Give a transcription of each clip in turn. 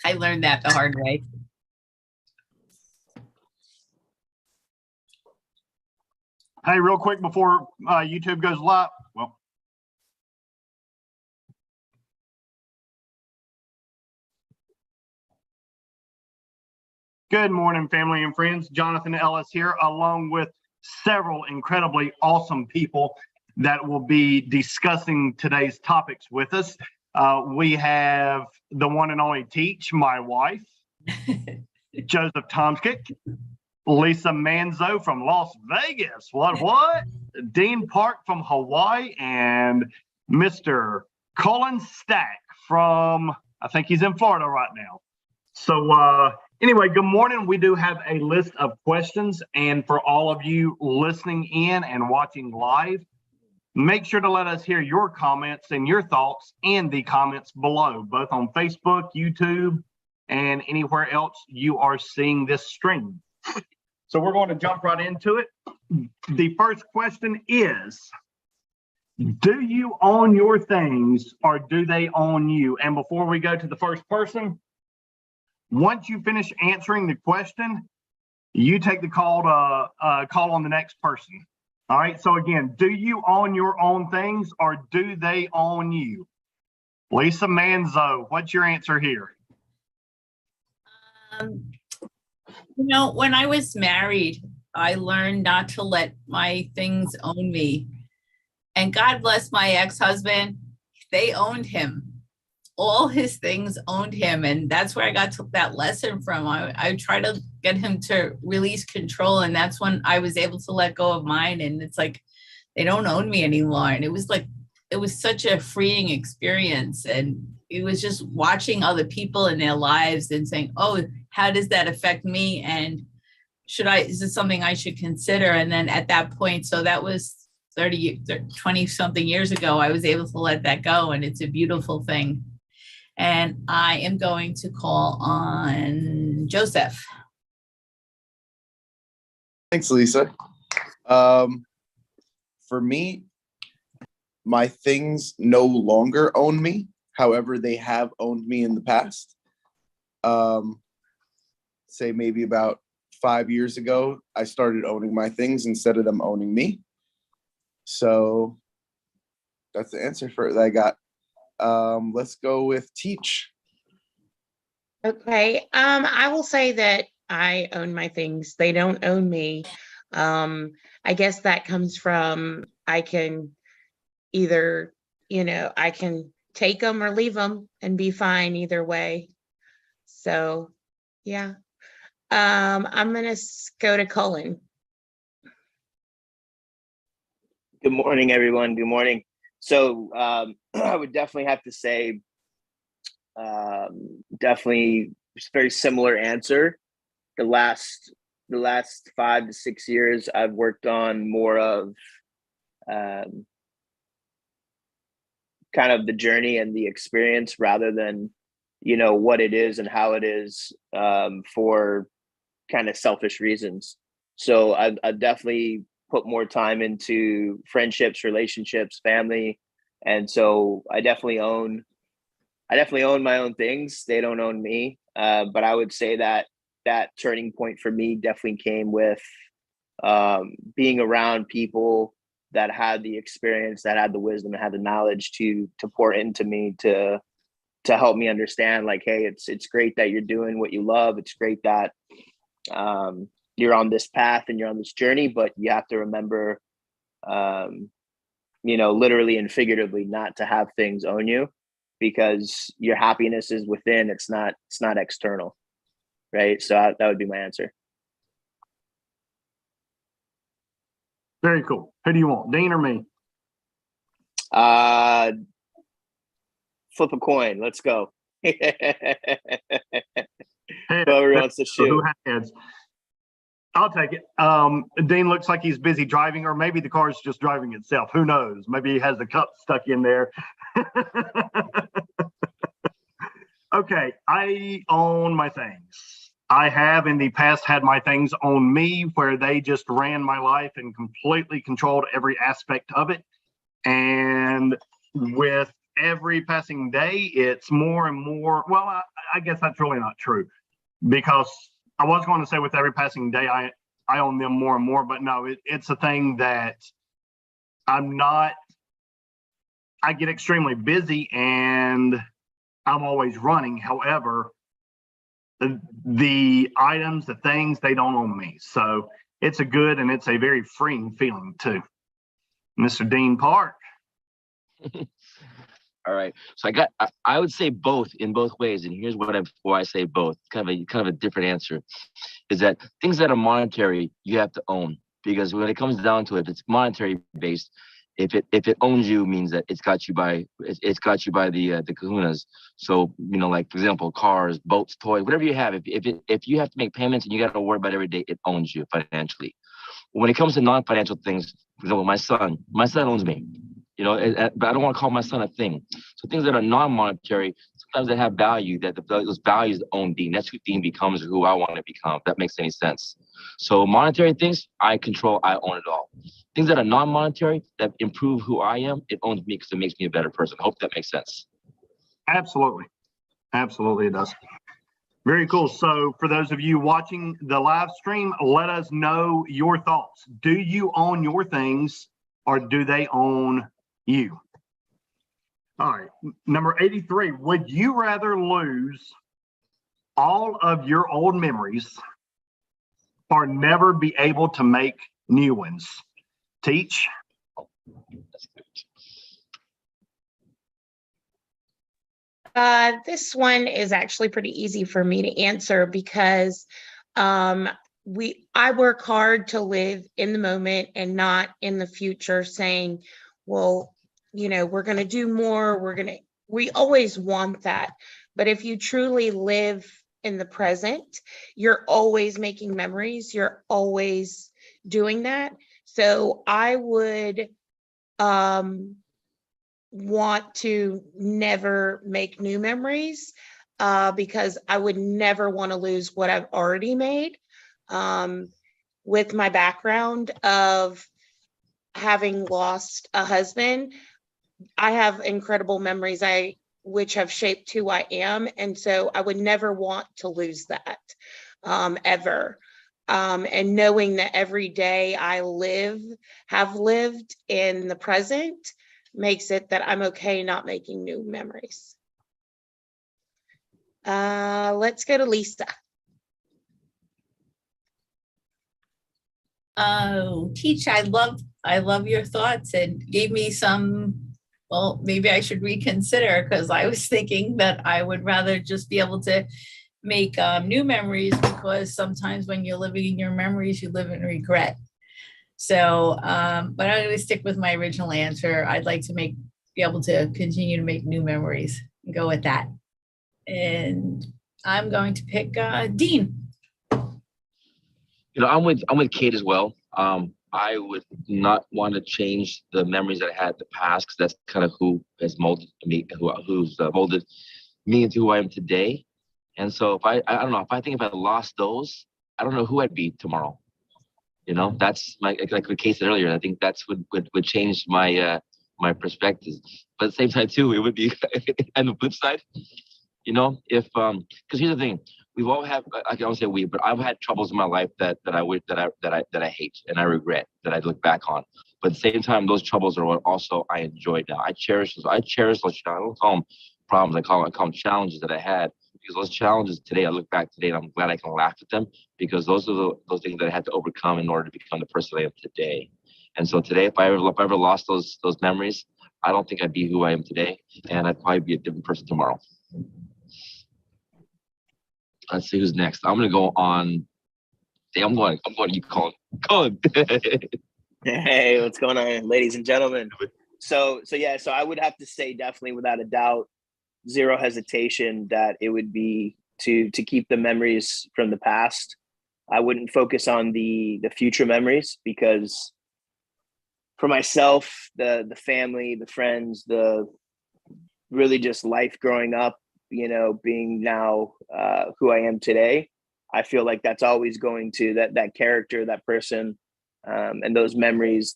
I learned that the hard way. Hey, real quick before YouTube goes live. Well, good morning, family and friends. Jonathan Ellis here, along with several incredibly awesome people that will be discussing today's topics with us. We have the one and only Teach, my wife, Joseph Tomskick, Lisa Manzo from Las Vegas, what? Dean Park from Hawaii, and Mr. Colin Stack from, I think he's in Florida right now. So anyway, good morning. We do have a list of questions, and for all of you listening in and watching live, make sure to let us hear your comments and your thoughts in the comments below, both on Facebook, YouTube, and anywhere else you are seeing this stream. So we're going to jump right into it. The first question is, do you own your things or do they own you? And before we go to the first person, once you finish answering the question, you take the call to call on the next person. All right, so again, do you own your own things or do they own you? Lisa Manzo, what's your answer here? When I was married, I learned not to let my things own me. And God bless my ex-husband, they owned him. All his things owned him. And that's where I got that lesson from. I tried to get him to release control. And that's when I was able to let go of mine. And it's like, they don't own me anymore. And it was such a freeing experience. And it was just watching other people in their lives and saying, oh, how does that affect me? And is this something I should consider? And then at that point, so that was 20 something years ago, I was able to let that go. And it's a beautiful thing. And I am going to call on Joseph. Thanks, Lisa. For me, my things no longer own me. However, they have owned me in the past. Say maybe about 5 years ago, I started owning my things instead of them owning me. So that's the answer for that I got. Let's go with Teach. Okay. I will say that I own my things. They don't own me. I guess that comes from I can either, I can take them or leave them and be fine either way. So, yeah. I'm going to go to Colin. Good morning, everyone. Good morning. So I would definitely have to say, definitely very similar answer. The last 5 to 6 years, I've worked on more of kind of the journey and the experience rather than, what it is and how it is for kind of selfish reasons. So I definitely put more time into friendships, relationships, family. And so I definitely own my own things. They don't own me. But I would say that turning point for me definitely came with being around people that had the experience, that had the wisdom, and had the knowledge to pour into me to help me understand, like, hey, it's great that you're doing what you love. It's great that you're on this path and you're on this journey, but you have to remember, literally and figuratively, not to have things own you, because your happiness is within. It's not external, right? So that would be my answer. Very cool. Who do you want, Dean or me? Flip a coin. Let's go. Hey, whoever wants to shoot. Who has? I'll take it. Dean looks like he's busy driving, or maybe the car is just driving itself. Who knows? Maybe he has the cup stuck in there. Okay, I own my things. I have in the past had my things own me, where they just ran my life and completely controlled every aspect of it. And with every passing day, it's more and more. Well, I guess that's really not true, because I was going to say with every passing day, I own them more and more, but no, it's a thing that I'm not. I get extremely busy and I'm always running. However, the items, the things, they don't own me. So it's a good and it's a very freeing feeling too. Mr. Dean Park. All right. So I would say both in both ways. And here's why I say both. Kind of a different answer is that things that are monetary, you have to own, because when it comes down to it, if it's monetary based, if it owns you, means that it's got you by the kahunas. So, like for example, cars, boats, toys, whatever you have, if you have to make payments and you got to worry about it every day, it owns you financially. When it comes to non-financial things, for example, my son owns me. But I don't want to call my son a thing. So things that are non-monetary, sometimes they have value, that those values own Dean. That's who Dean becomes, or who I want to become, if that makes any sense. So monetary things, I control, I own it all. Things that are non-monetary, that improve who I am, it owns me because it makes me a better person. I hope that makes sense. Absolutely. Absolutely, it does. Very cool. So for those of you watching the live stream, let us know your thoughts. Do you own your things, or do they own you? All right. Number 83, would you rather lose all of your old memories or never be able to make new ones? Teach. This one is actually pretty easy for me to answer because I work hard to live in the moment and not in the future saying, well, we're going to do more. We always want that. But if you truly live in the present, you're always making memories. You're always doing that. So I would want to never make new memories because I would never want to lose what I've already made. With my background of having lost a husband, I have incredible memories which have shaped who I am. And so I would never want to lose that ever. And knowing that every day I have lived in the present makes it that I'm okay not making new memories. Let's go to Lisa. Oh, Teach, I love your thoughts, and gave me some, well, maybe I should reconsider, because I was thinking that I would rather just be able to make new memories, because sometimes when you're living in your memories, you live in regret. So, but I'm going to stick with my original answer. I'd like to be able to continue to make new memories and go with that. And I'm going to pick Dean. I'm with Kate as well. I would not want to change the memories that I had in the past, because that's kind of who has molded me, who's molded me into who I am today. And so if I don't know, if I lost those, I don't know who I'd be tomorrow. That's like what Kate said earlier. I think that's would change my my perspective. But at the same time too, it would be and the flip side, if because here's the thing, we've all had, I don't say we, but I've had troubles in my life that I hate and I regret, that I look back on. But at the same time, those troubles are what also I enjoy now. I cherish those. I don't call them problems. I call them challenges that I had, because those challenges today, I look back today and I'm glad I can laugh at them, because those are those things that I had to overcome in order to become the person I am today. And so today, if I ever lost those memories, I don't think I'd be who I am today, and I'd probably be a different person tomorrow. Let's see who's next. I'm gonna go on. I'm going. You call it. Hey, what's going on, ladies and gentlemen? So I would have to say, definitely without a doubt, zero hesitation, that it would be to keep the memories from the past. I wouldn't focus on the future memories, because for myself, the family, the friends, the really just life growing up, being now who I am today, I feel like that's always going to, that character, that person, and those memories,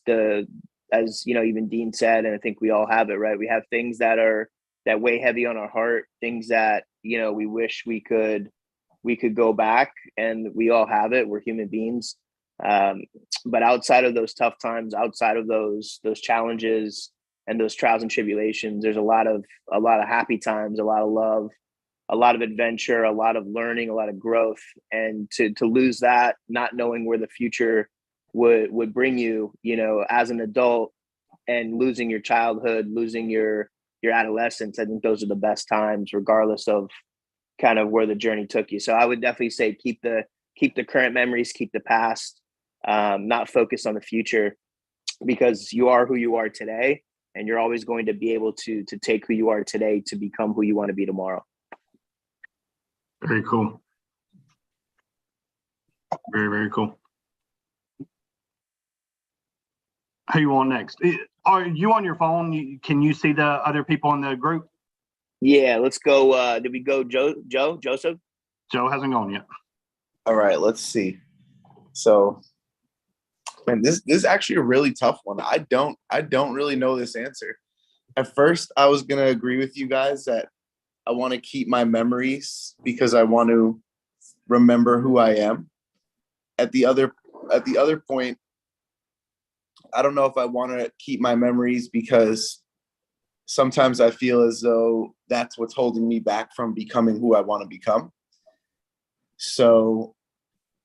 as you know, even Dean said, and I think we all have it, right? We have things that weigh heavy on our heart, things that, you know, we wish we could go back, and we all have it. We're human beings. But outside of those tough times, outside of those challenges and those trials and tribulations, there's a lot of happy times, a lot of love, a lot of adventure, a lot of learning, a lot of growth. And to lose that, not knowing where the future would bring you, you know, as an adult, and losing your childhood, losing your adolescence, I think those are the best times, regardless of kind of where the journey took you. So I would definitely say keep the current memories, keep the past, not focus on the future, because you are who you are today, and you're always going to be able to take who you are today to become who you want to be tomorrow. Very cool. Very, very cool. Who you on next? Are you on your phone? Can you see the other people in the group? Yeah, let's go. Did we go Joseph? Joe hasn't gone yet. All right, let's see. So, man, this is actually a really tough one. I don't really know this answer. At first, I was gonna agree with you guys that I want to keep my memories because I want to remember who I am. At the other point, I don't know if I want to keep my memories because sometimes I feel as though that's what's holding me back from becoming who I want to become. So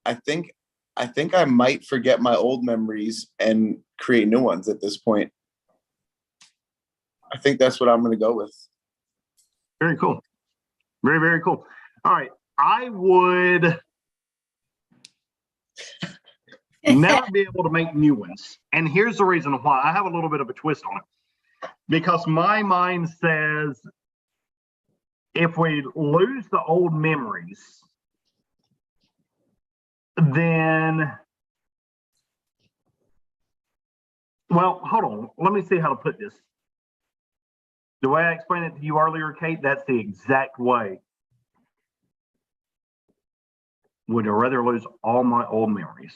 I think I might forget my old memories and create new ones at this point. I think that's what I'm going to go with. Very cool. Very, very cool. All right. I would never be able to make new ones. And here's the reason why. I have a little bit of a twist on it. Because my mind says if we lose the old memories, then, well, hold on. Let me see how to put this. The way I explained it to you earlier, Kate, that's the exact way. Would I rather lose all my old memories?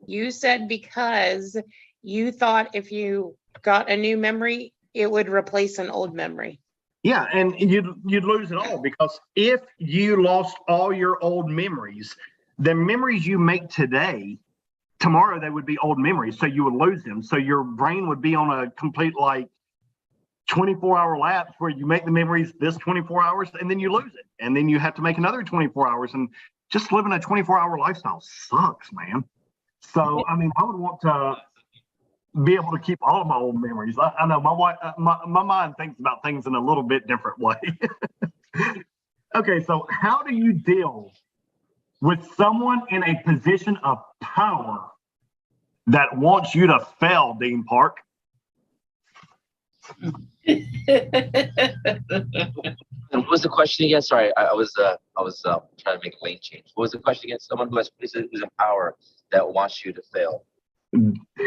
You said because you thought if you got a new memory, it would replace an old memory. Yeah, and you'd lose it all, because if you lost all your old memories, the memories you make today, tomorrow they would be old memories, so you would lose them. So your brain would be on a complete 24-hour lapse where you make the memories this 24 hours and then you lose it, and then you have to make another 24 hours. And just living a 24-hour lifestyle sucks, man. So I mean, I would want to be able to keep all of my old memories. I know my mind thinks about things in a little bit different way. Okay, so how do you deal with someone in a position of power that wants you to fail, Dean Park? And what was the question again? Sorry, I was trying to make a lane change. What was the question again? Someone who's in power that wants you to fail.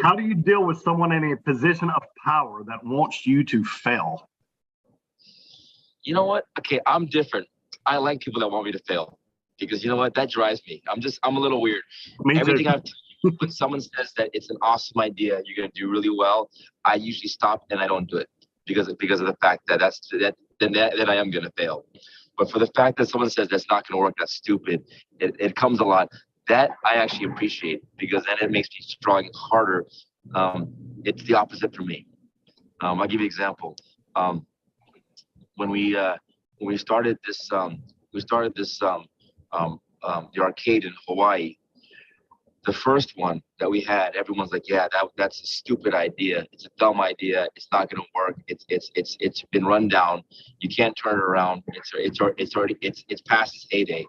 How do you deal with someone in a position of power that wants you to fail? You know what? Okay, I'm different. I like people that want me to fail, because you know what? That drives me. I'm a little weird. Me Everything too. I've when someone says that it's an awesome idea, you're gonna do really well, I usually stop and I don't do it because of the fact that then I am gonna fail. But for the fact that someone says that's not gonna work, that's stupid, it comes a lot. That I actually appreciate, because then it makes me strong harder. It's the opposite for me. I'll give you an example. When we started this the arcade in Hawaii. The first one that we had, everyone's like, yeah, that's a stupid idea. It's a dumb idea. It's not going to work. It's been run down. You can't turn it around. It's past its heyday.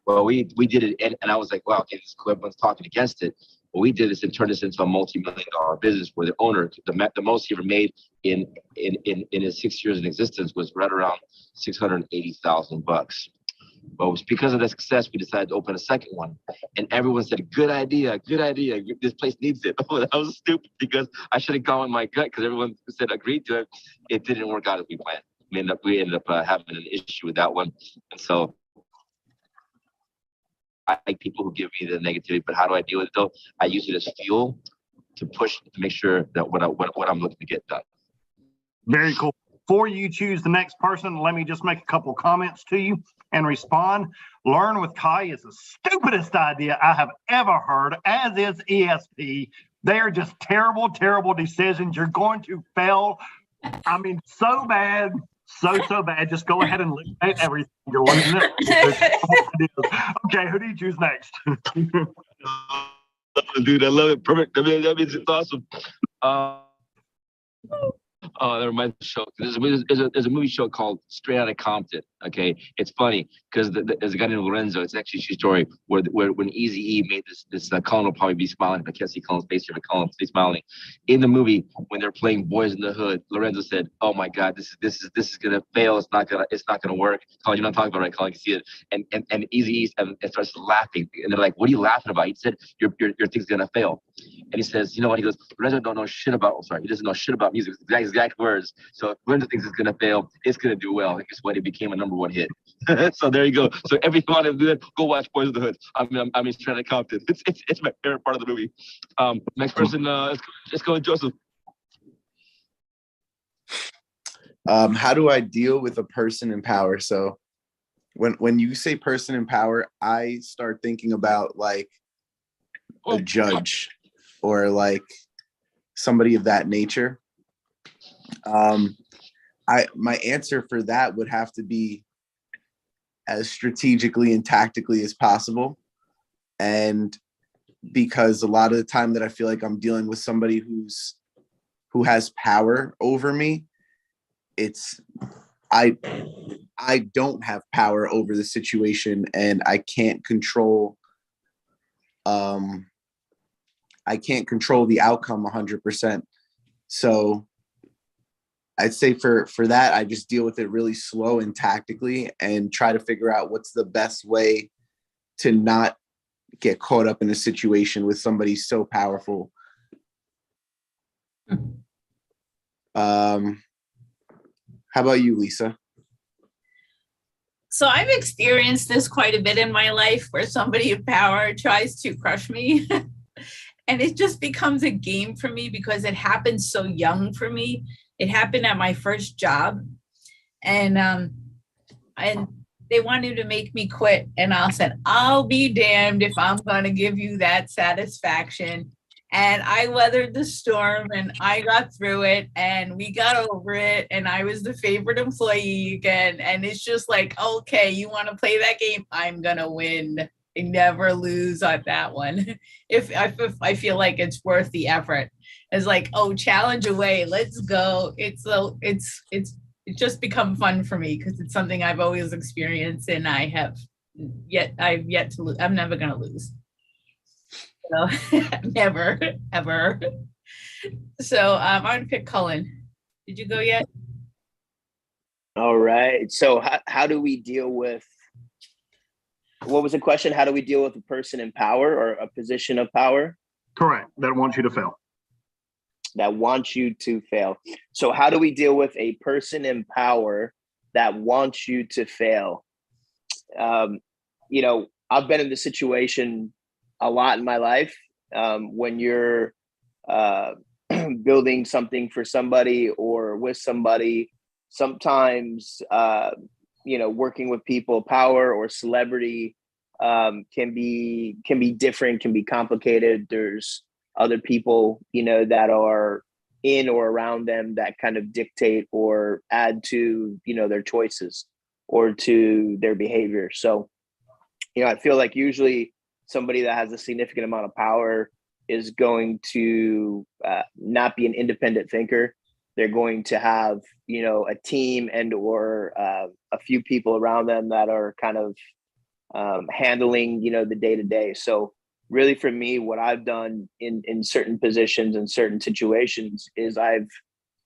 Well, we did it, and I was like, wow, okay, this is cool. Everyone's talking against it. What we did is turn this into a multi-million-dollar business, where the owner, the most he ever made in his 6 years in existence was right around $680,000. But it was because of the success, we decided to open a second one, and everyone said, "Good idea, good idea. This place needs it." Oh, that was stupid, because I should have gone with my gut, because everyone who said agreed to it. It didn't work out as we planned. we ended up having an issue with that one. And so I like people who give me the negativity, but how do I deal with it though? I use it as fuel to push to make sure that what I'm looking to get done. Very cool. Before you choose the next person, let me just make a couple comments to you and respond. Learn with Kai is the stupidest idea I have ever heard, as is ESP. They are just terrible, terrible decisions. You're going to fail. I mean, so bad, so bad. Just go ahead and eliminate everything. You're losing it. Okay, who do you choose next? Dude, I love it. Perfect. That means it's awesome. Oh, that reminds me of a show. There's a movie show called Straight Outta Compton. Okay, it's funny because there's a guy named Lorenzo. It's actually a true story where when Eazy-E made this Colin will probably be smiling. I can't see Colin's face here, but Colin will be smiling. In the movie, when they're playing Boys in the Hood, Lorenzo said, "Oh my God, this is gonna fail. It's not gonna work." Colin, you're not talking about it, right? Colin, you see it. And Eazy-E starts laughing, and they're like, "What are you laughing about?" He said, "Your thing's gonna fail." And he says, "You know what?" He goes, "Lorenzo don't know shit about." He doesn't know shit about music. Exact words. So if Lorenzo thinks it's gonna fail, it's gonna do well. And guess what? It became a #1 hit. So there you go. So every time I do that, go watch Boys of the Hood. I mean, Straight Outta Compton. It's my favorite part of the movie. Next person, let's go with Joseph. How do I deal with a person in power? So when you say person in power, I start thinking about like a judge or like somebody of that nature. My answer for that would have to be as strategically and tactically as possible. And because a lot of the time that I feel like I'm dealing with somebody who has power over me, I don't have power over the situation, and I can't control the outcome 100%. So I'd say for that, I just deal with it really slow and tactically and try to figure out what's the best way to not get caught up in a situation with somebody so powerful. How about you, Lisa? So I've experienced this quite a bit in my life where somebody of power tries to crush me. And it just becomes a game for me because it happened so young for me. It happened at my first job, and they wanted to make me quit. And I said, I'll be damned if I'm going to give you that satisfaction. And I weathered the storm and I got through it and we got over it. And I was the favorite employee again. And it's just like, okay, you want to play that game? I'm going to win. I never lose on that one. If I feel like it's worth the effort. It's like, oh, challenge away, let's go. It's just become fun for me because it's something I've always experienced, and I've yet to lose. I'm never gonna lose. So never, ever. So I'm gonna pick Cullen. Did you go yet? All right. So how do we deal with, what was the question? How do we deal with a person in power or a position of power? Correct. That wants you to fail. That wants you to fail. So how do we deal with a person in power that wants you to fail? I've been in this situation a lot in my life. When you're building something for somebody or with somebody, sometimes working with people, power or celebrity can be different, can be complicated. There's other people, that are in or around them that kind of dictate or add to, their choices or to their behavior. So, I feel like usually somebody that has a significant amount of power is going to not be an independent thinker. They're going to have, a team and or a few people around them that are kind of handling, the day to day. So really for me, what I've done in certain positions and certain situations is I've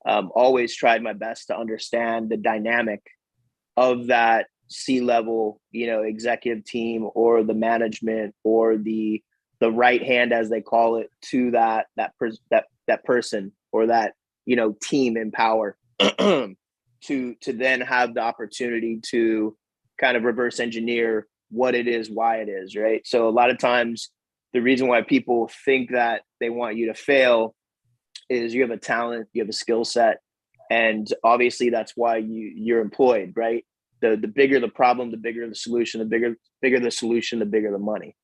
always tried my best to understand the dynamic of that C-level, executive team or the management or the right hand, as they call it, to that person or that, team in power. to then have the opportunity to kind of reverse engineer what it is, why it is, right? So a lot of times the reason why people think that they want you to fail is you have a talent, you have a skill set, and obviously that's why you're employed, right? The bigger the problem, the bigger the solution, the bigger the solution, the bigger the money,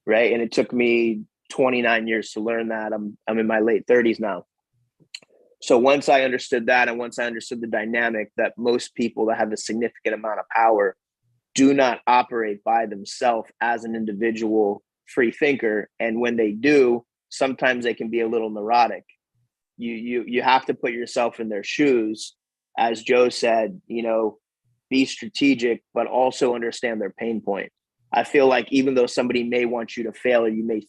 right? And it took me 29 years to learn that. I'm in my late 30s now. So once I understood that, and once I understood the dynamic that most people that have a significant amount of power do not operate by themselves as an individual free thinker, and when they do, sometimes they can be a little neurotic. You have to put yourself in their shoes, as Joe said, be strategic, but also understand their pain point. I feel like even though somebody may want you to fail, or you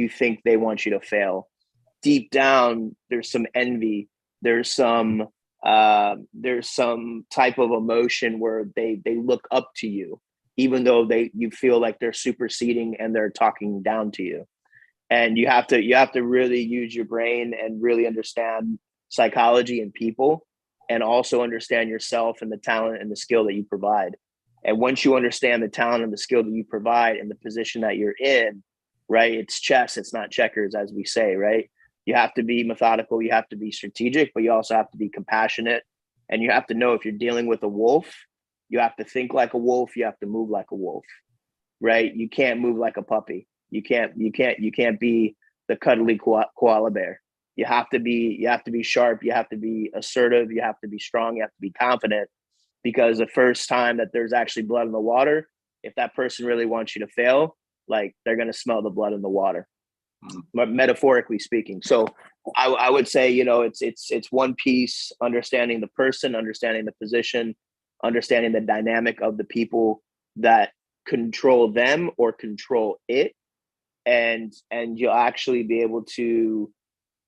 think they want you to fail, deep down there's some envy, there's some type of emotion where they look up to you, even though you feel like they're superseding and they're talking down to you. And you have to really use your brain and really understand psychology and people, and also understand yourself and the talent and the skill that you provide. And once you understand the talent and the skill that you provide and the position that you're in, right? It's chess, it's not checkers, as we say, right? You have to be methodical, you have to be strategic, but you also have to be compassionate. And you have to know if you're dealing with a wolf, you have to think like a wolf, you have to move like a wolf, right? You can't move like a puppy. You can't be the cuddly koala bear. You have to be sharp, you have to be assertive, you have to be strong, you have to be confident, because the first time that there's actually blood in the water, if that person really wants you to fail, like, they're going to smell the blood in the water, metaphorically speaking. So I would say, it's one piece, understanding the person, understanding the position, understanding the dynamic of the people that control them or control it. And you'll actually be able to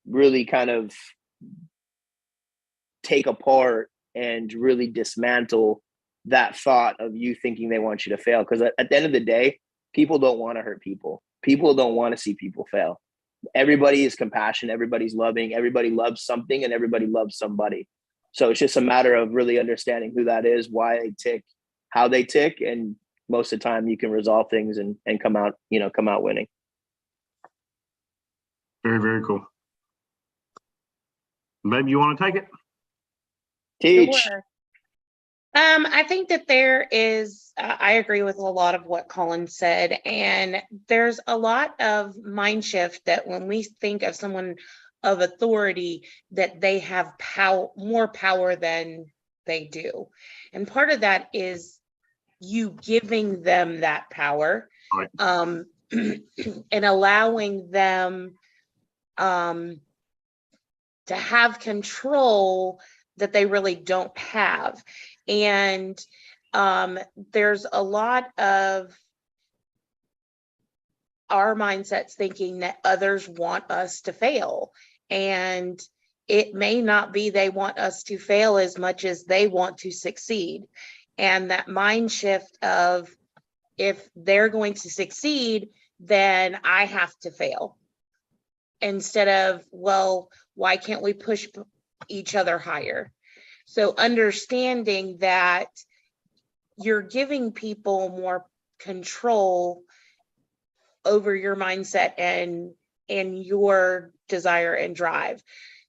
really kind of take apart and really dismantle that thought of you thinking they want you to fail. Because at the end of the day, people don't want to hurt people. People don't want to see people fail. Everybody is compassionate. Everybody's loving. Everybody loves something, and everybody loves somebody. So it's just a matter of really understanding who that is, why they tick, how they tick, and most of the time you can resolve things and come out winning. Very, very cool. Maybe you want to take it? Teach. Sure. I think that there is, I agree with a lot of what Colin said, and there's a lot of mind shift that when we think of someone of authority, that they have more power than they do. And part of that is you giving them that power, Right. And allowing them to have control that they really don't have. And there's a lot of our mindsets thinking that others want us to fail. And it may not be they want us to fail as much as they want to succeed. And that mind shift of, if they're going to succeed, then I have to fail. Instead of, well, why can't we push each other higher? So understanding that you're giving people more control over your mindset and your desire and drive.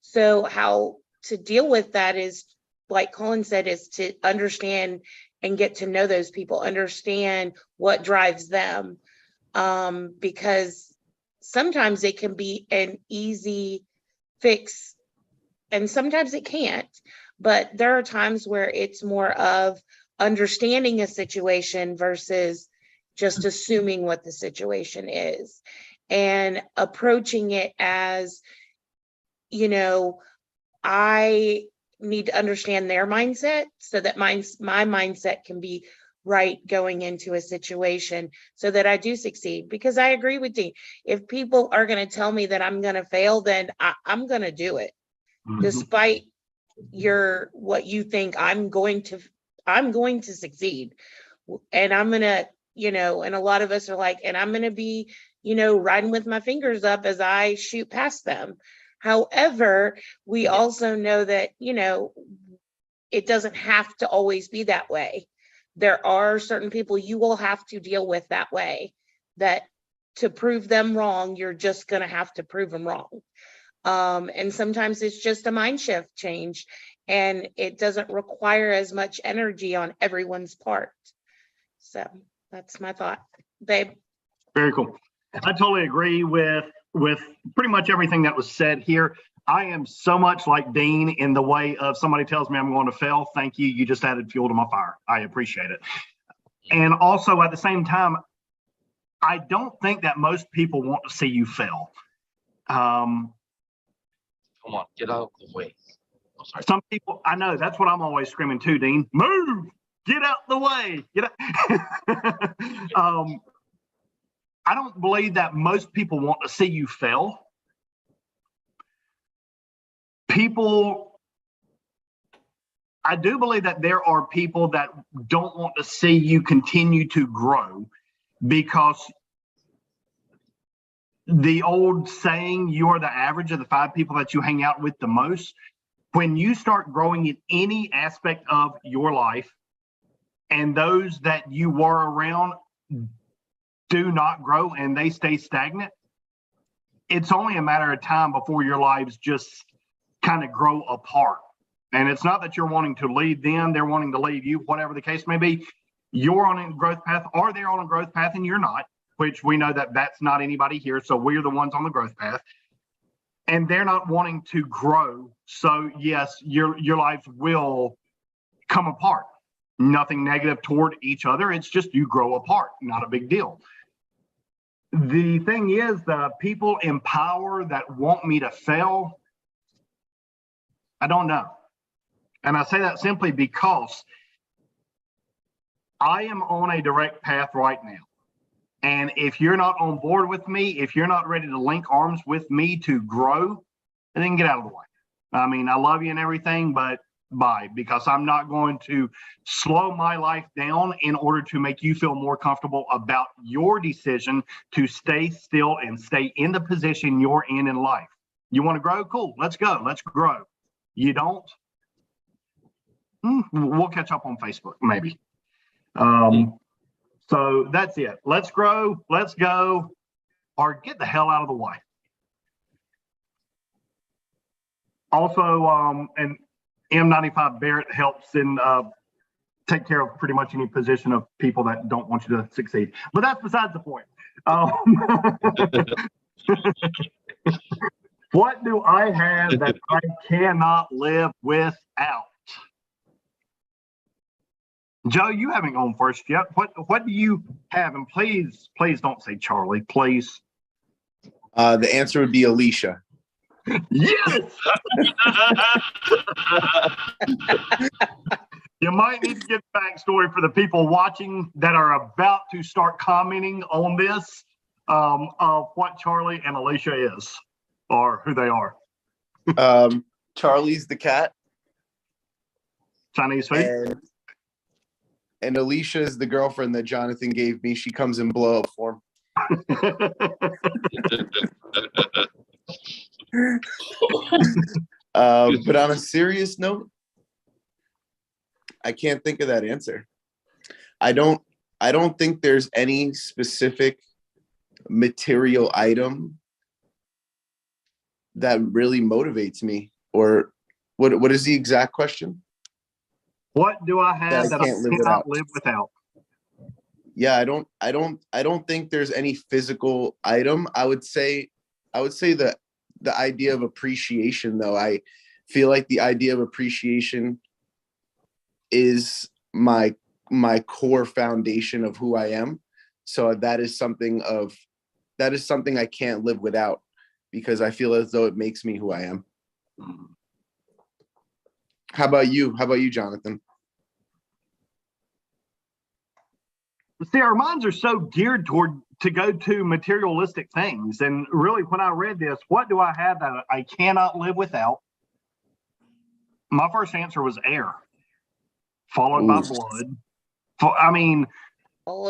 So how to deal with that is, like Colin said, is to understand and get to know those people, understand what drives them, because sometimes it can be an easy fix and sometimes it can't. But there are times where it's more of understanding a situation versus just assuming what the situation is, and approaching it as, I need to understand their mindset so that my mindset can be right going into a situation so that I do succeed. Because I agree with you. If people are going to tell me that I'm going to fail, then I'm going to do it. Mhm. Despite what you think, I'm going to succeed. And I'm going to, and a lot of us are like, and I'm going to be, riding with my fingers up as I shoot past them. However, we also know that, it doesn't have to always be that way. There are certain people you will have to deal with that way, that to prove them wrong, you're just going to have to prove them wrong. And sometimes it's just a mind shift change, and it doesn't require as much energy on everyone's part. So that's my thought, babe. Very cool. I totally agree with pretty much everything that was said here. I am so much like Dean in the way of somebody tells me I'm going to fail. Thank you. You just added fuel to my fire. I appreciate it. And also at the same time, I don't think that most people want to see you fail. Come on, get out of the way. I'm sorry. Some people, I know, that's what I'm always screaming too, Dean. Move, get out the way. Get out. I don't believe that most people want to see you fail. I do believe that there are people that don't want to see you continue to grow, because the old saying, you are the average of the 5 people that you hang out with the most. When you start growing in any aspect of your life, and those that you were around do not grow and they stay stagnant, it's only a matter of time before your lives just kind of grow apart. And it's not that you're wanting to leave them, they're wanting to leave you, whatever the case may be. You're on a growth path, or they're on a growth path and you're not, which we know that that's not anybody here. So we're the ones on the growth path, and they're not wanting to grow. So yes, your lives will come apart. Nothing negative toward each other. It's just you grow apart, not a big deal. The thing is, the people in power that want me to fail, I don't know. And I say that simply because I am on a direct path right now. And if you're not on board with me, if you're not ready to link arms with me to grow, then get out of the way. I mean, I love you and everything, but bye, because I'm not going to slow my life down in order to make you feel more comfortable about your decision to stay still and stay in the position you're in life. You want to grow? Cool. Let's go. Let's grow. You don't? We'll catch up on Facebook, maybe. So that's it. Let's grow. Let's go, or get the hell out of the way. Also, and M95 Barrett helps in take care of pretty much any position of people that don't want you to succeed. But that's besides the point. What do I have that I cannot live without? Joe, you haven't gone first yet. What do you have? And please don't say Charlie, please. The answer would be Alicia. Yes. You might need to get backstory for the people watching that are about to start commenting on this, of what Charlie and Alicia is, or who they are. Charlie's the cat. Chinese food. And Alicia is the girlfriend that Jonathan gave me. She comes in blow up form. But on a serious note, I can't think of that answer. I don't think there's any specific material item that really motivates me. Or what is the exact question? What do I have that I cannot live without? Yeah, I don't think there's any physical item. I would say the idea of appreciation, though. I feel like the idea of appreciation is my core foundation of who I am. So that is something I can't live without, because I feel as though it makes me who I am. How about you, Jonathan? See, our minds are so geared to go to materialistic things. And really, when I read this, what do I have that I cannot live without? My first answer was air, followed by blood. Followed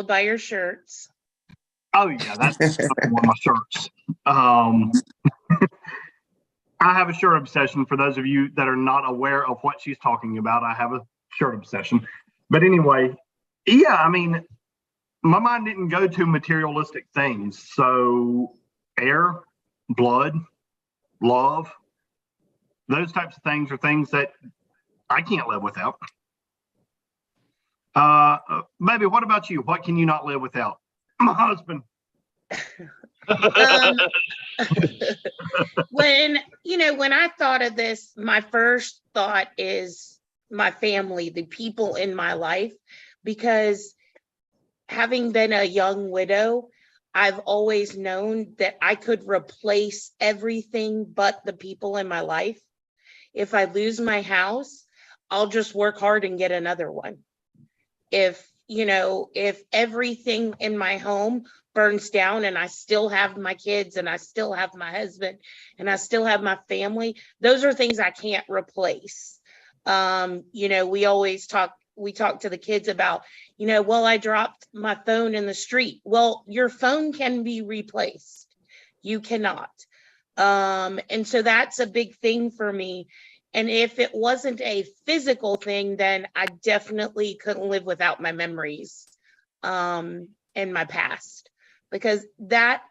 by your shirts. Oh yeah, that's one of my shirts. I have a shirt obsession. For those of you that are not aware of what she's talking about, I have a shirt obsession. But anyway, yeah, I mean, my mind didn't go to materialistic things. So air, blood, love, those types of things are things that I can't live without. Maybe what about you? What can you not live without? My husband. Um, when I thought of this, my first thought is my family, the people in my life, because having been a young widow, I've always known that I could replace everything but the people in my life. If I lose my house, I'll just work hard and get another one. If everything in my home burns down and I still have my kids and I still have my husband and I still have my family, those are things I can't replace. We talk to the kids about, well, I dropped my phone in the street. Well, your phone can be replaced. You cannot. And so that's a big thing for me. And if it wasn't a physical thing, then I definitely couldn't live without my memories and my past, because that,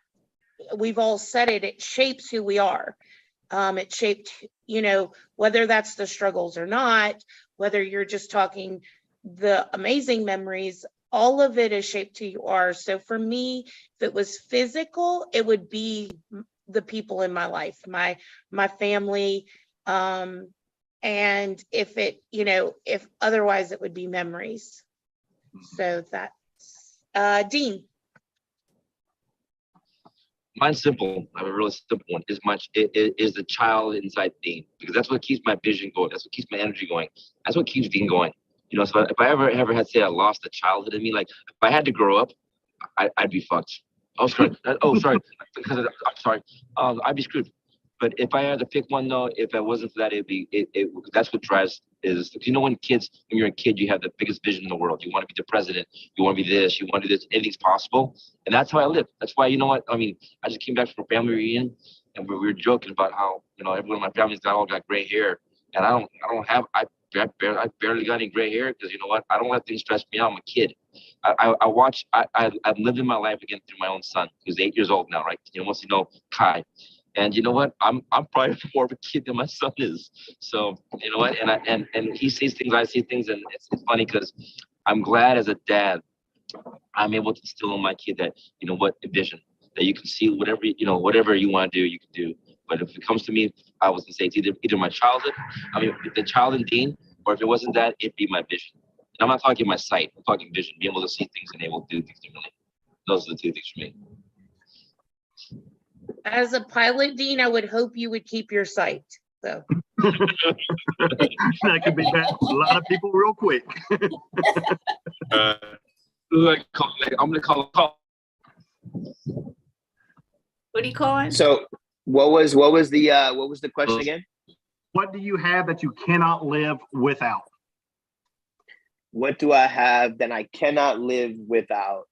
we've all said it, it shapes who we are. It shaped, whether that's the struggles or not, whether you're just talking the amazing memories, all of it is shaped who you are. So for me, if it was physical, it would be the people in my life, my family. And if otherwise, it would be memories. So that's Dean. Mine's simple. I have a really simple one. It is the child inside Dean, because that's what keeps my vision going. That's what keeps my energy going. That's what keeps Dean going. So if I ever had to say I lost a childhood in me, like if I had to grow up, I'd be fucked. Oh, sorry. Sorry. I'm sorry. I'd be screwed. But if I had to pick one, though, if it wasn't for that, that's what drives is, when you're a kid, you have the biggest vision in the world. You want to be the president. You want to be this. You want to do this. Anything's possible. And that's how I live. That's why, I mean, I just came back from a family reunion, and we were joking about how, everyone in my family's all got gray hair. And I barely got any gray hair, because you know what? I don't let things stress me out. I'm a kid. I've lived in my life again through my own son, who's 8 years old now, right? Once Kai. And you know what? I'm probably more of a kid than my son is. So you know what? And he sees things, I see things, and it's funny because I'm glad as a dad I'm able to instill in my kid that vision, that you can see whatever you want to do, you can do. But if it comes to me, I was gonna say it's either my childhood, the child in Dean, or if it wasn't that, it'd be my vision. And I'm not talking my sight, I'm talking vision, being able to see things and able to do things differently. Those are the two things for me. As a pilot, Dean, I would hope you would keep your sight. So that could be bad for a lot of people real quick. I'm gonna call a call. What are you calling? So what was the question again? What do you have that you cannot live without? What do I have that I cannot live without?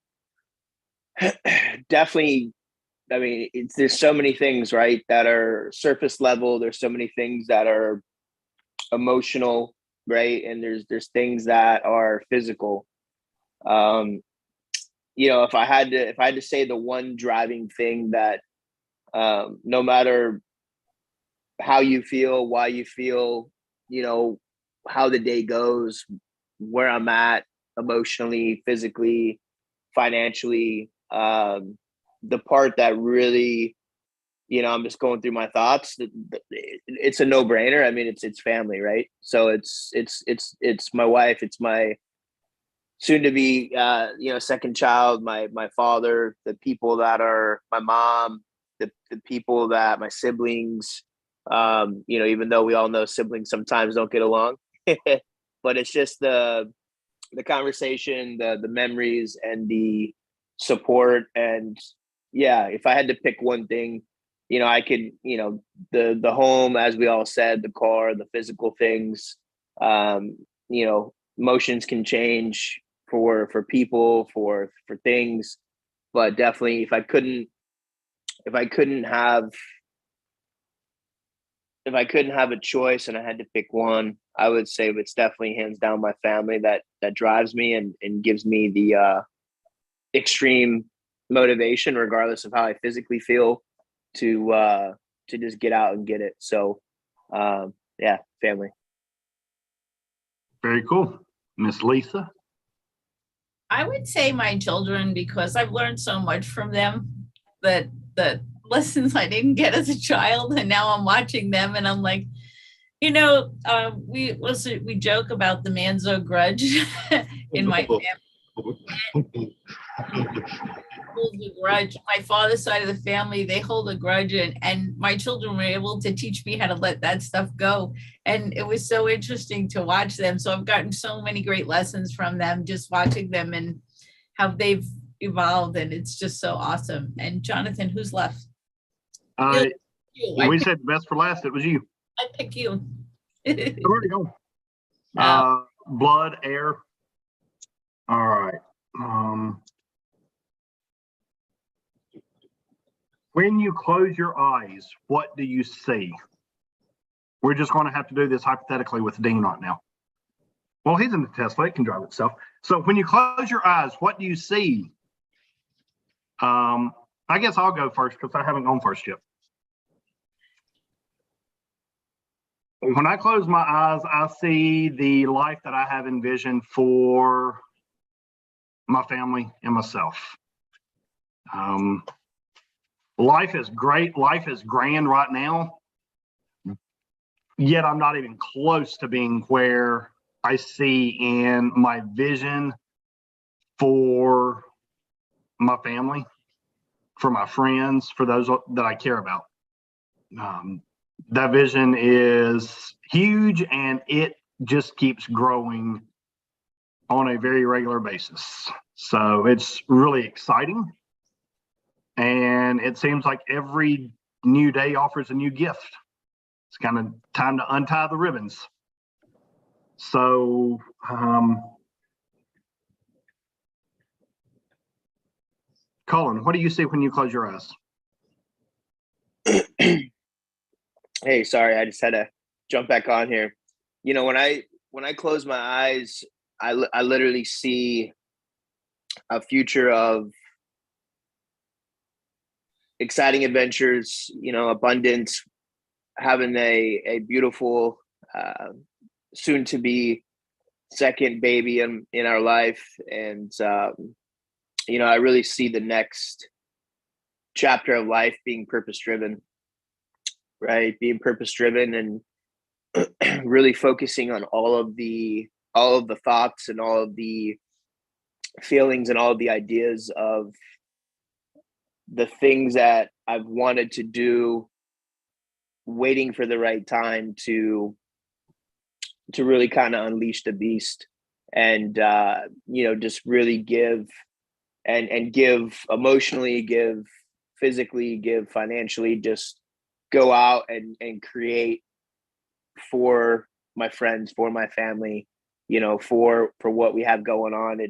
Definitely. I mean, there's so many things, right, that are surface level. There's so many things that are emotional, right? And there's things that are physical. If I had to say the one driving thing that, no matter how you feel, why you feel, how the day goes, where I'm at emotionally, physically, financially, the part that really, I'm just going through my thoughts. It's a no-brainer. I mean, it's family, right? So it's my wife. It's my soon-to-be, second child. My father. The people that are my mom. The people that my siblings. Even though we all know siblings sometimes don't get along, but it's just the conversation, the memories, and the support. And yeah, if I had to pick one thing, I could, the home, as we all said, the car, the physical things, emotions can change for people, for things, but definitely if I couldn't have if I couldn't have a choice and I had to pick one, I would say it's definitely hands down my family that drives me and gives me the extreme motivation, regardless of how I physically feel, to just get out and get it. So yeah, family. Very cool. Miss Lisa? I would say my children, because I've learned so much from them, that the lessons I didn't get as a child, and now I'm watching them and I'm like, we joke about the Manzo grudge in my family. Hold a grudge. My father's side of the family, they hold a grudge, and my children were able to teach me how to let that stuff go. And it was so interesting to watch them. So I've gotten so many great lessons from them, just watching them and how they've evolved. And it's just so awesome. And Jonathan, who's left? You. We said best for last. It was you. I pick you. Where to go? Blood, air. All right. When you close your eyes, what do you see? We're just going to have to do this hypothetically with Dean right now. Well, he's in the Tesla, it can drive itself. So when you close your eyes, what do you see? I guess I'll go first because I haven't gone first yet. When I close my eyes, I see the life that I have envisioned for my family and myself. Life is great. Life is grand right now. Yet I'm not even close to being where I see in my vision for my family, for my friends, for those that I care about. That vision is huge and it just keeps growing on a very regular basis. So it's really exciting. And it seems like every new day offers a new gift. It's kind of time to untie the ribbons. So, Colin, what do you see when you close your eyes? Hey, sorry, I just had to jump back on here. When I close my eyes, I literally see a future of exciting adventures, abundance, having a beautiful soon to be second baby in our life. And I really see the next chapter of life being purpose driven, right? Being purpose driven and really focusing on all of the thoughts and all of the feelings and all of the ideas of the things that I've wanted to do, waiting for the right time to really kind of unleash the beast and just really give and give emotionally, give physically, give financially, just go out and create for my friends, for my family, for what we have going on.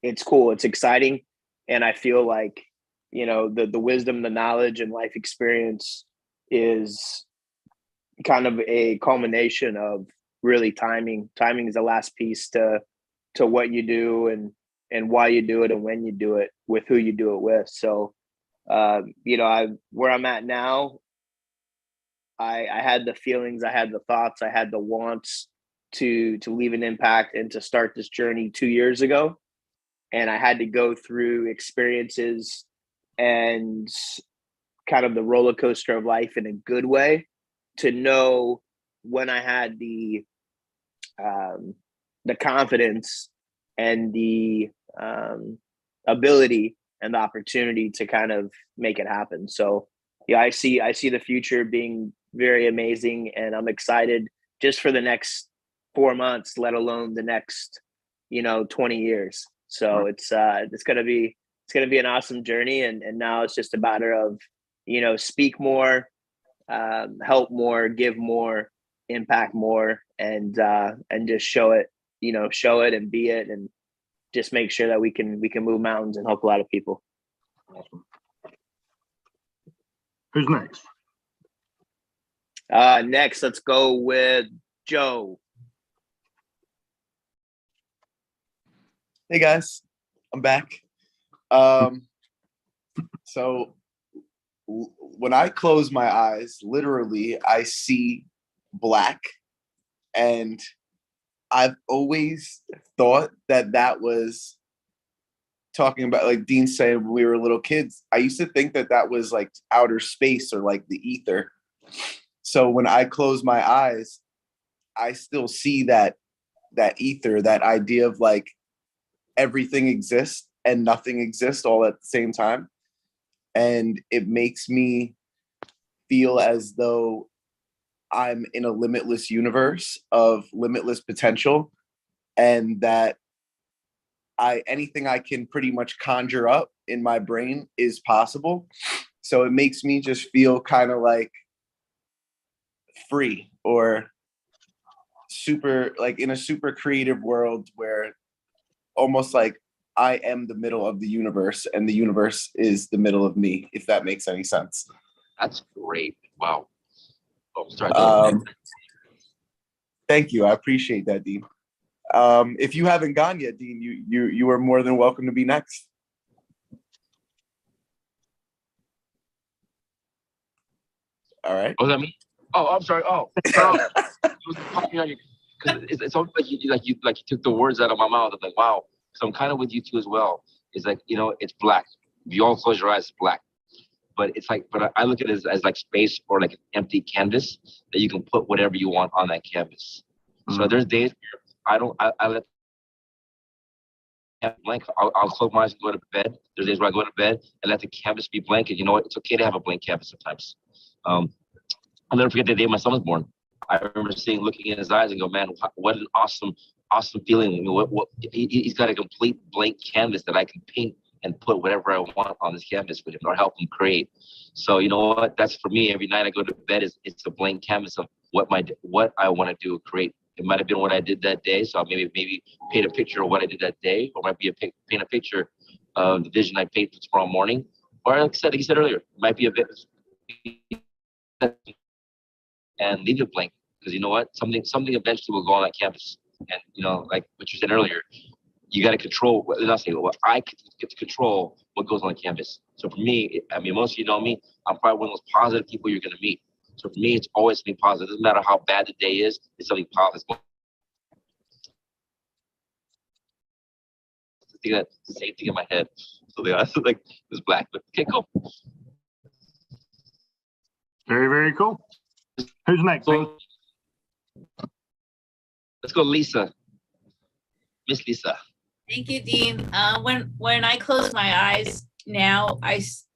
It's cool, it's exciting, and I feel like the wisdom, the knowledge, and life experience is kind of a culmination of really timing. Timing is the last piece to what you do and why you do it and when you do it with who you do it with. So where I'm at now, I had the feelings, I had the thoughts, I had the wants to leave an impact and to start this journey 2 years ago. And I had to go through experiences and kind of the roller coaster of life in a good way to know when I had the confidence and the ability and the opportunity to kind of make it happen. So yeah, I see the future being very amazing, and I'm excited just for the next 4 months, let alone the next 20 years. So it's gonna be an awesome journey, and now it's just a matter of speak more, help more, give more, impact more, and just show it and be it, and just make sure that we can move mountains and help a lot of people. Awesome. Who's next? Next, let's go with Joe. Hey guys, I'm back. So when I close my eyes, literally, I see black, and I've always thought that that was talking about, like Dean said, when we were little kids. I used to think that that was like outer space or like the ether. So when I close my eyes, I still see that ether, that idea of like everything exists and nothing exists all at the same time. And it makes me feel as though I'm in a limitless universe of limitless potential, and that anything I can pretty much conjure up in my brain is possible. So it makes me just feel kind of like free, or super, like in a super creative world where almost like I am the middle of the universe and the universe is the middle of me, if that makes any sense. That's great. Wow. Oh, sorry. Thank you. I appreciate that, Dean. If you haven't gone yet, Dean, you are more than welcome to be next. All right. Was that me? Oh, I'm sorry. Oh, it was popping on you, 'cause it's almost like you took the words out of my mouth. I'm like, wow. So I'm kind of with you too as well. It's like, it's black. If you all close your eyes, it's black. But it's like, but I look at it as like space, or like an empty canvas that you can put whatever you want on that canvas. So there's days where I let blank. I'll close my eyes and go to bed. There's days where I go to bed and let the canvas be blank. And you know what? It's okay to have a blank canvas sometimes. I'll never forget the day my son was born. I remember looking in his eyes and go, man, what an awesome feeling. He's got a complete blank canvas that I can paint and put whatever I want on this canvas with him, or help him create. So you know what? That's for me. Every night I go to bed, it's a blank canvas of what I want to do, create. It might have been what I did that day. So I'll maybe paint a picture of what I did that day, or might be paint a picture of the vision I paint for tomorrow morning. Or like he said earlier, it might be a bit and leave it blank, because you know what? Something eventually will go on that canvas. And like what you said earlier, you got to control. I get to control what goes on the canvas. So for me, most of you know me, I'm probably one of those positive people you're going to meet. So for me, it's always something positive. It doesn't matter how bad the day is, it's something positive. That's the same thing in my head. So they also like this black, but okay, cool. Very, very cool. Who's next? So, let's go, Lisa. Miss Lisa. Thank you, Dean. When I close my eyes now,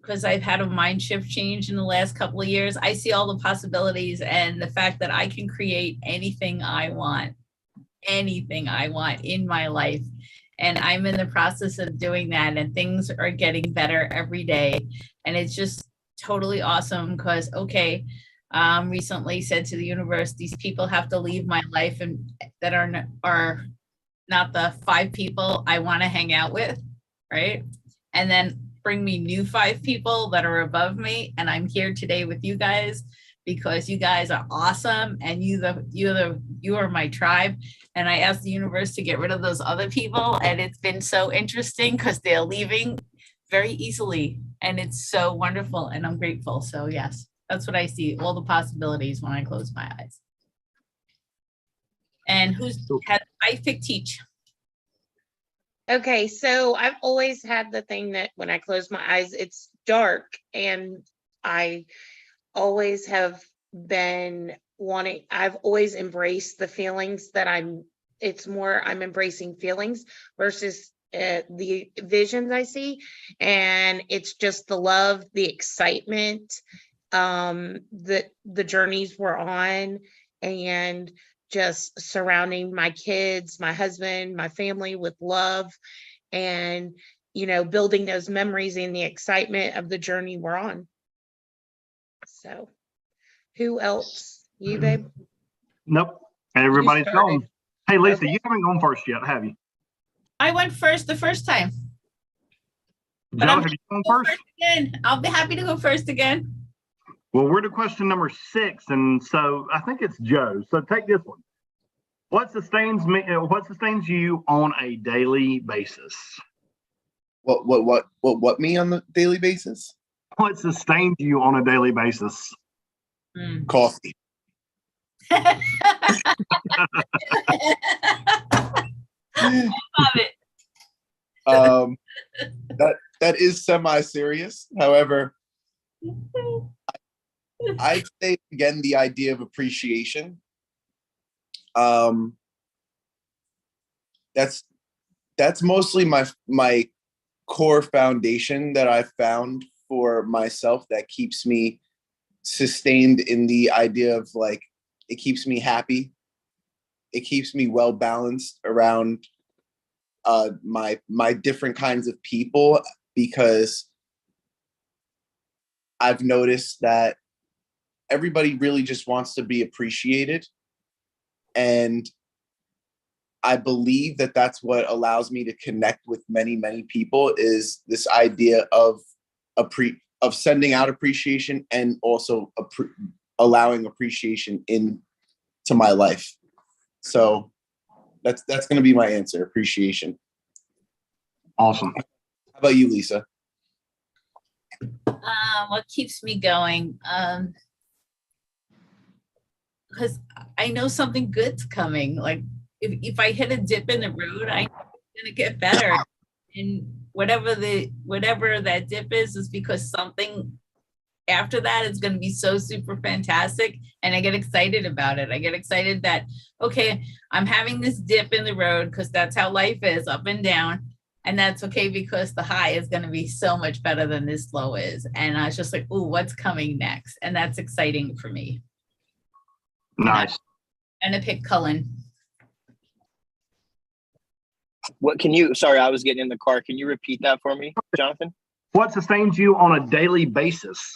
because I've had a mind shift change in the last couple of years, I see all the possibilities and the fact that I can create anything I want in my life. And I'm in the process of doing that, and things are getting better every day. And it's just totally awesome because, recently said to the universe, these people have to leave my life and that are not the 5 people I want to hang out with, right? And then bring me new 5 people that are above me. And I'm here today with you guys because you guys are awesome, and you are my tribe. And I asked the universe to get rid of those other people, and it's been so interesting because they're leaving very easily, and it's so wonderful, and I'm grateful. So yes, that's what I see, all the possibilities when I close my eyes. And I pick Teach. Okay, so I've always had the thing that when I close my eyes, it's dark, and I always have been I've always embraced the feelings that I'm embracing feelings versus the visions I see. And it's just the love, the excitement, the journeys we're on, and just surrounding my kids, my husband, my family with love, and building those memories and the excitement of the journey we're on. So who else? You, babe? Nope. Everybody's gone. Hey, Lisa, Okay. You haven't gone first yet, have you? I went first the first time. Joe, have you gone first? Again. I'll be happy to go first again. Well, we're to question number 6, and so I think it's Joe. So take this one. What sustains me? What sustains you on a daily basis? What me on the daily basis? What sustains you on a daily basis? Coffee. Love it. That is semi-serious. However, I'd say again the idea of appreciation. That's mostly my core foundation that I've found for myself that keeps me sustained in the idea of like, it keeps me happy. It keeps me well balanced around my different kinds of people, because I've noticed that everybody really just wants to be appreciated. And I believe that that's what allows me to connect with many, many people, is this idea of sending out appreciation and also allowing appreciation into my life. So that's going to be my answer. Appreciation. Awesome. How about you, Lisa? What keeps me going? Because I know something good's coming. Like if I hit a dip in the road, I know it's gonna get better. And whatever that dip is because something after that is gonna be so super fantastic. And I get excited about it. I get excited that, okay, I'm having this dip in the road because that's how life is, up and down. And that's okay because the high is going to be so much better than this low is. And I was just like, ooh, what's coming next? And that's exciting for me. Nice. And I picked Cullen. Sorry, I was getting in the car. Can you repeat that for me, Jonathan? What sustains you on a daily basis?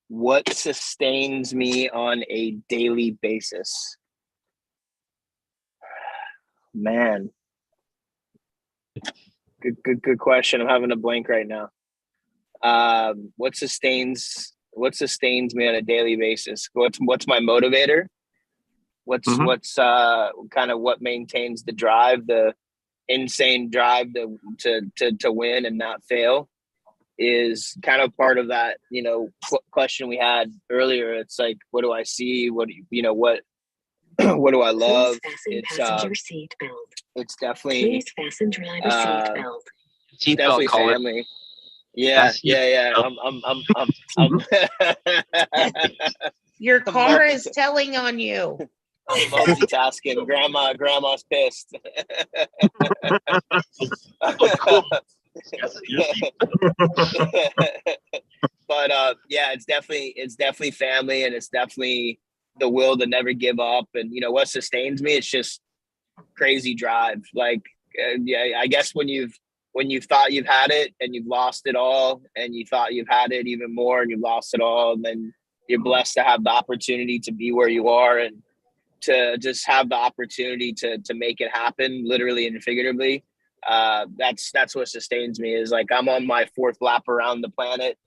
What sustains me on a daily basis? Man. Good question. I'm having a blank right now. What sustains me on a daily basis? What's my motivator? What's kind of what maintains the drive, the insane drive to win and not fail, is kind of part of that, question we had earlier. It's like, what do I see? What what do I love? It's definitely, please fasten driver seat belt. Definitely family. Yeah. I'm Your car is telling on you. I'm multitasking. Grandma's pissed. But yeah, it's definitely family, and it's definitely the will to never give up. And what sustains me, it's just crazy drive. Like yeah, I guess when you've thought you've had it and you've lost it all, and you thought you've had it even more and you've lost it all, and then you're blessed to have the opportunity to be where you are and to just have the opportunity to make it happen, literally and figuratively. That's what sustains me, is like, I'm on my 4th lap around the planet,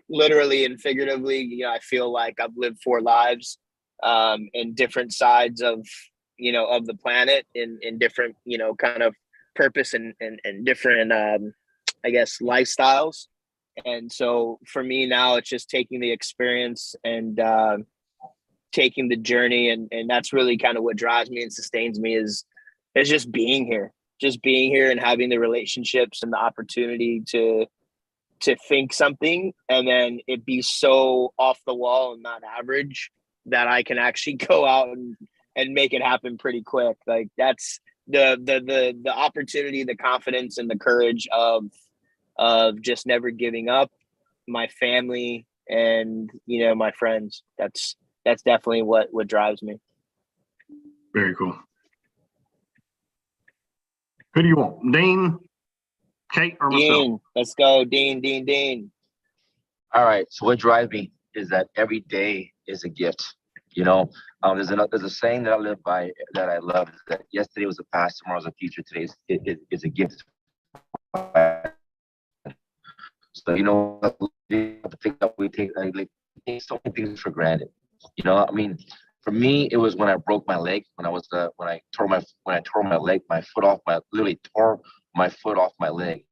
literally and figuratively. I feel like I've lived 4 lives, in different sides of the planet, in different kind of purpose and different I guess lifestyles. And so for me now, it's just taking the experience and taking the journey, and that's really kind of what drives me and sustains me, is just being here and having the relationships and the opportunity to think something and then it be so off the wall and not average that I can actually go out and make it happen pretty quick. Like, that's the opportunity, the confidence, and the courage of just never giving up. My family and my friends. That's definitely what drives me. Very cool. Who do you want, Dean, Kate, or myself? Dean, let's go, Dean. All right. So what drives me is that every day is a gift. There's a saying that I live by that I love, is that yesterday was the past, tomorrow's the future, today is a gift. So, you know, you have to think that we take so many things for granted. You know, I mean, for me, it was when I broke my leg, when I tore my leg, my foot off my literally tore my foot off my leg.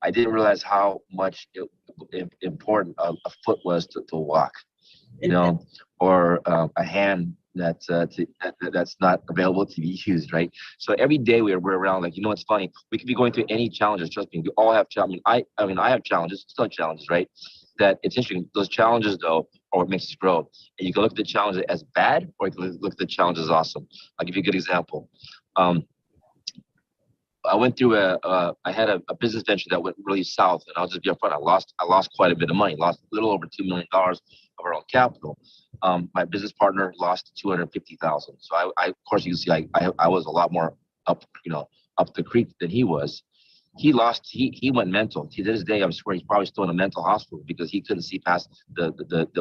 I didn't realize how much important a foot was to walk, you know, or a hand that's not available to be used, right? So every day we're around, like, you know, it's funny. We could be going through any challenges. Trust me, we all have challenges. I mean, I have challenges, still challenges, right? That it's interesting. Those challenges, though, are what makes us grow. And you can look at the challenges as bad, or you can look at the challenges as awesome. I'll give you a good example. I went through I had a business venture that went really south, and I'll just be upfront. I lost quite a bit of money, lost a little over $2 million of our own capital. My business partner lost 250,000. So of course, you can see, I was a lot more up the creek than he was. He went mental. To this day, I'm sure he's probably still in a mental hospital because he couldn't see past the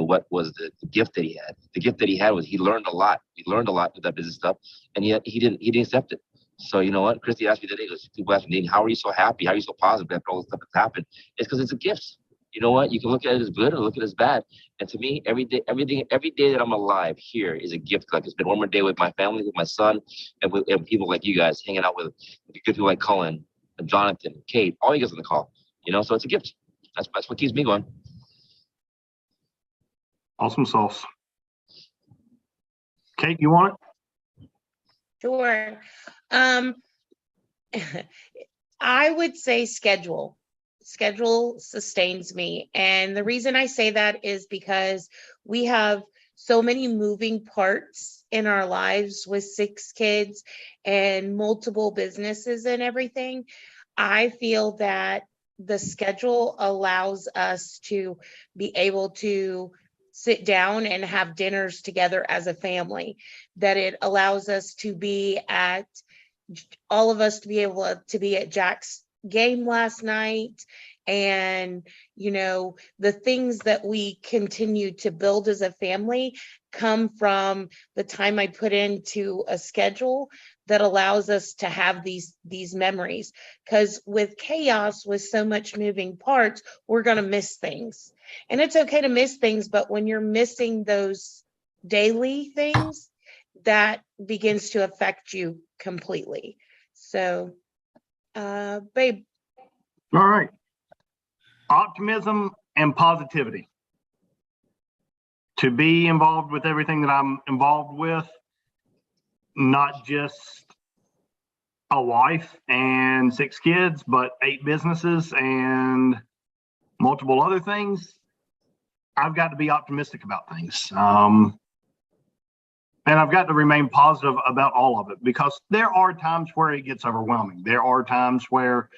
what was the gift that he had. The gift that he had was he learned a lot. He learned a lot with that business stuff, and yet he didn't accept it. So you know what? Christy asked me today, people ask me, how are you so happy? How are you so positive after all the stuff that's happened? It's because it's a gift. You know what? You can look at it as good or look at it as bad. And to me, every day that I'm alive here is a gift. Like, it's been one more day with my family, with my son, and people like you guys, hanging out with good people like Cullen and Jonathan, Kate, all you guys on the call. You know, so it's a gift. That's what keeps me going. Awesome sauce. Kate, you want it? Sure. I would say schedule. Schedule sustains me. And the reason I say that is because we have so many moving parts in our lives with 6 kids and multiple businesses and everything. I feel that the schedule allows us to be able to sit down and have dinners together as a family, that it allows us to be at all of us to be able to be at Jack's game last night. And, you know, the things that we continue to build as a family come from the time I put into a schedule that allows us to have these memories. Because with chaos, with so much moving parts, we're going to miss things. And it's okay to miss things, but when you're missing those daily things, that begins to affect you completely. So, babe. All right. Optimism and positivity. To be involved with everything that I'm involved with, not just a wife and 6 kids, but 8 businesses and multiple other things. I've got to be optimistic about things. And I've got to remain positive about all of it, because there are times where it gets overwhelming. There are times where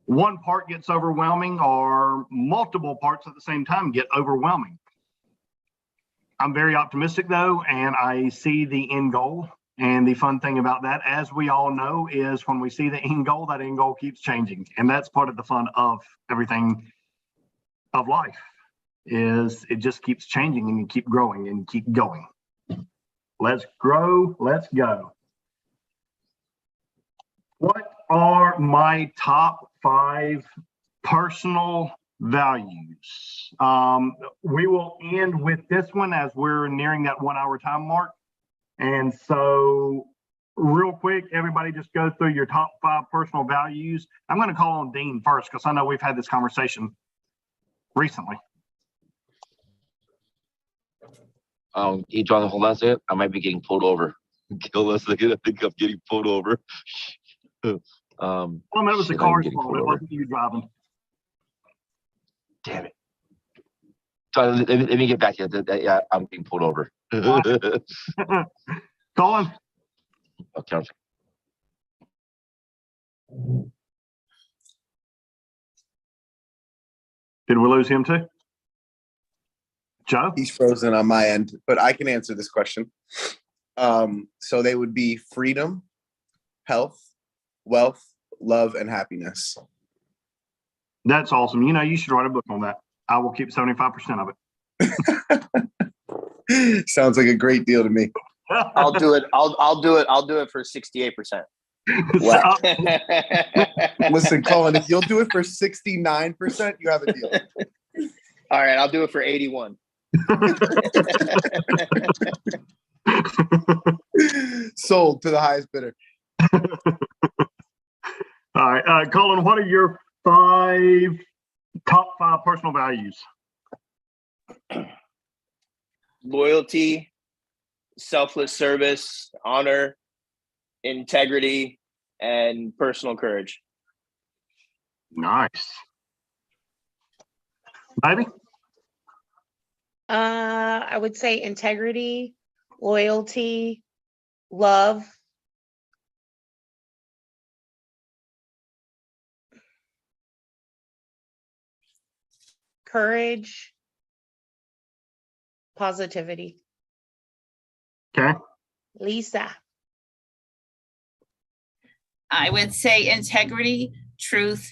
one part gets overwhelming, or multiple parts at the same time get overwhelming. I'm very optimistic though, and I see the end goal. And the fun thing about that, as we all know, is when we see the end goal, that end goal keeps changing. And that's part of the fun of everything of life, is it just keeps changing and you keep growing and keep going. Let's grow, let's go. What are my top 5 personal values? We will end with this one as we're nearing that 1 hour time mark. And so real quick, everybody just go through your top 5 personal values. I'm going to call on Dean first, because I know we've had this conversation recently. Hey, John, hold on a second. I might be getting pulled over. Kill us. I think I'm getting pulled over. Well, that was the car's fault. It wasn't you driving. Damn it. So let me get back here. Yeah, I'm being pulled over. Colin? Okay. Did we lose him too? Joe? He's frozen on my end, but I can answer this question. So they would be freedom, health, wealth, love, and happiness. That's awesome. You know, you should write a book on that. I will keep 75% of it. Sounds like a great deal to me. I'll do it. I'll do it for 68%. Wow. Listen, Colin, if you'll do it for 69%, you have a deal. All right, I'll do it for 81. Sold to the highest bidder. All right, Colin, what are your top five personal values? Loyalty, selfless service, honor, integrity, and personal courage. Nice. Baby? I would say integrity, loyalty, love. Courage, positivity. Okay. Lisa. I would say integrity, truth,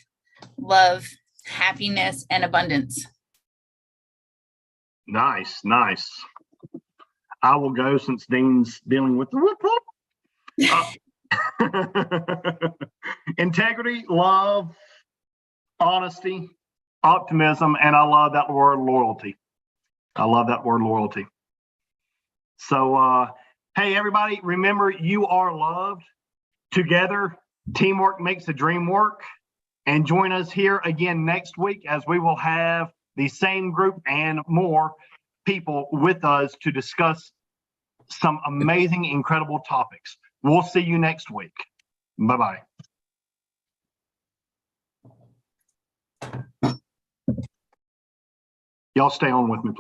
love, happiness, and abundance. Nice, nice. I will go since Dean's dealing with the whoop whoop. Integrity, love, honesty, optimism, and I love that word loyalty. I love that word loyalty. So, hey, everybody, remember you are loved. Together, teamwork makes the dream work. And join us here again next week as we will have the same group and more people with us to discuss some amazing, incredible topics. We'll see you next week. Bye-bye. Y'all stay on with me, please.